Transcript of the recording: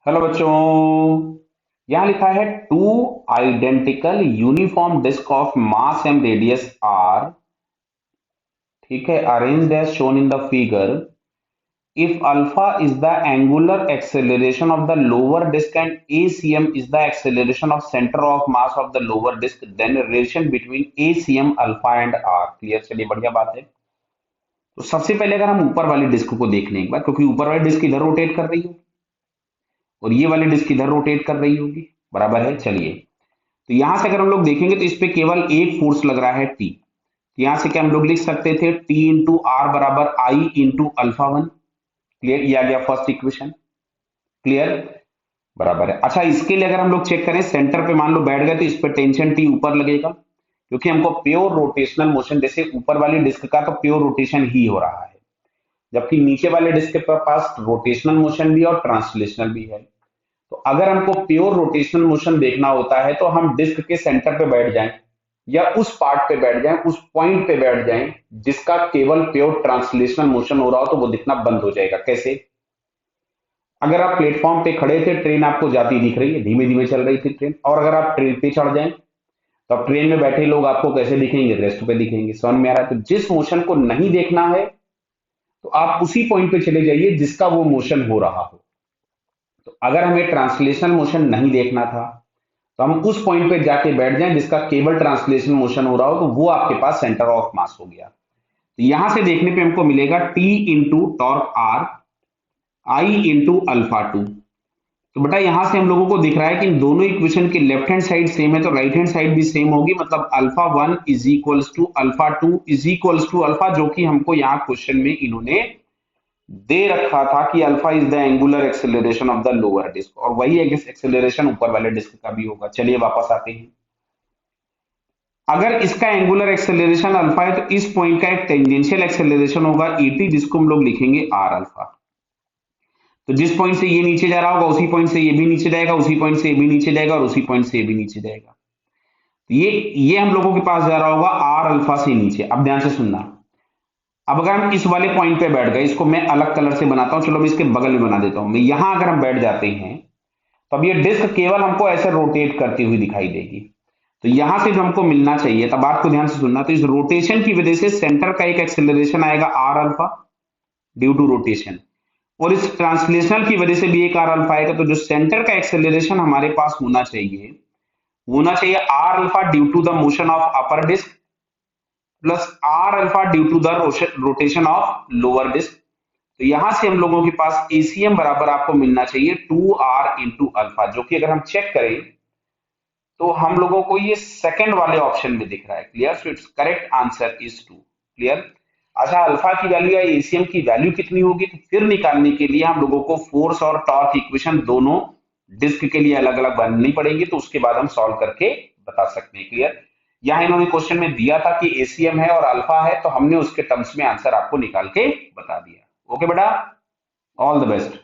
Hello बच्चों। यहां लिखा है two identical uniform disc of mass and radius R, ठीक है, arranged as shown in the figure. If alpha is the angular acceleration of the lower disc and ACM is the acceleration of centre of mass of the lower disc, then relation between ACM alpha and R clear. चलिए बढ़िया बात है। तो सबसे पहले अगर हम ऊपर वाली डिस्क को देख लें एक बार, क्योंकि ऊपर वाली डिस्क इधर रोटेट कर रही है और ये वाली डिस्क इधर रोटेट कर रही होगी, बराबर है। चलिए, तो यहां से अगर हम लोग देखेंगे तो इस पे केवल एक फोर्स लग रहा है टी। तो यहां से क्या हम लोग लिख सकते थे, टी इंटू आर बराबर आई इंटू अल्फा वन। क्लियर, ये आ गया फर्स्ट इक्वेशन। क्लियर, बराबर है। अच्छा, इसके लिए अगर हम लोग चेक करें, सेंटर पे मान लो बैठ गए तो इस पे टेंशन टी ऊपर लगेगा, क्योंकि हमको प्योर रोटेशनल मोशन, जैसे ऊपर वाली डिस्क का तो प्योर रोटेशन ही हो रहा है, जबकि नीचे वाले डिस्क के पास रोटेशनल मोशन भी और ट्रांसलेशनल भी है। तो अगर हमको प्योर रोटेशनल मोशन देखना होता है तो हम डिस्क के सेंटर पे बैठ जाएं या उस पार्ट पे बैठ जाएं, उस पॉइंट पे बैठ जाएं जिसका केवल प्योर ट्रांसलेशनल मोशन हो रहा हो, तो वो दिखना बंद हो जाएगा। कैसे? अगर आप प्लेटफॉर्म पे खड़े थे, ट्रेन आपको जाती दिख रही है, धीमे धीमे चल रही थी ट्रेन, और अगर आप ट्रेन पे चढ़ जाएं तो अब ट्रेन में बैठे लोग आपको कैसे दिखेंगे? रेस्ट पे दिखेंगे। समझ में आ रहा है? तो जिस मोशन को नहीं देखना है तो आप उसी पॉइंट पे चले जाइए जिसका वो मोशन हो रहा हो। तो अगर हमें ट्रांसलेशनल मोशन नहीं देखना था तो हम उस पॉइंट पे जाके बैठ जाएं जिसका केवल ट्रांसलेशन मोशन हो रहा हो, तो वो आपके पास सेंटर ऑफ मास हो गया। तो यहां से देखने पे हमको मिलेगा T into torque are I into alpha two. तो बेटा यहां से हम लोगों को दिख रहा है कि इन दोनों इक्वेशन की लेफ्ट हैंड साइड सेम है तो राइट हैंड साइड भी सेम होगी, मतलब alpha one is equals to alpha two is equals to alpha, जो कि हमको यहाँ क्वेश्चन में इन्होंने दे रखा था कि alpha is the angular acceleration of the lower disc, और वही एक्सेलरेशन ऊपर वाले डिस्क का भी होगा। चलिए वापस आते हैं। अगर इसका एंगुलर एक्सेलरेशन अल्फा है तो इस पॉइंट का एक टेंजेंशियल एक्सेलरेशन होगा ET, जिसको हम लोग लिखेंगे आर अल्फा। तो जिस पॉइंट से ये नीचे जा रहा होगा उसी पॉइंट से ये भी नीचे जाएगा, उसी पॉइंट से ये भी नीचे जाएगा और उसी पॉइंट से ये भी नीचे जाएगा। तो ये हम लोगों के पास जा रहा होगा आर अल्फा से नीचे। अब ध्यान से सुनना। अब अगर हम इस वाले पॉइंट पे बैठ गए, इसको मैं अलग कलर से बनाता हूं, चलो मैं इसके बगल में बना देता हूं। मैं यहां अगर हम बैठ जाते हैं तो अब ये डिस्क केवल हमको ऐसे रोटेट करती हुई दिखाई देगी। तो यहां से जो हमको मिलना चाहिए, तब बात को ध्यान से सुनना, तो इस रोटेशन की वजह से सेंटर का एक एक्सेलरेशन आएगा R alpha due to rotation, और इस ट्रांसलेशनल की वजह से भी एक आर अल्फा आएगा। तो जो सेंटर का एक्सेलरेशन हमारे पास होना चाहिए R alpha due to the motion of upper disc plus R alpha due to the rotation of lower disc. तो यहां से हम लोगों के पास ACM बराबर आपको मिलना चाहिए 2R इंटू अल्फा, जो कि अगर हम चेक करें तो हम लोगों को ये सेकंड वाले ऑप्शन में दिख रहा है। Clear? So it's correct answer is 2। Clear? अच्छा, अल्फा की वैल्यू या ACM की वैल्यू कितनी होगी, तो फिर निकालने के लिए हम लोगों को फोर्स और टॉर्क इक्वेशन दोनों डिस्क के लिए अलग अलग बननी पड़ेंगी, तो उसके बाद हम सॉल्व करके बता सकते हैं। क्लियर? यहाँ इन्होंने क्वेश्चन में दिया था कि ACM है और अल्फा है, तो हमने उसके टर्म्स में आंसर आपको निकाल के बता दिया। ओके बेटा, ऑल द बेस्ट।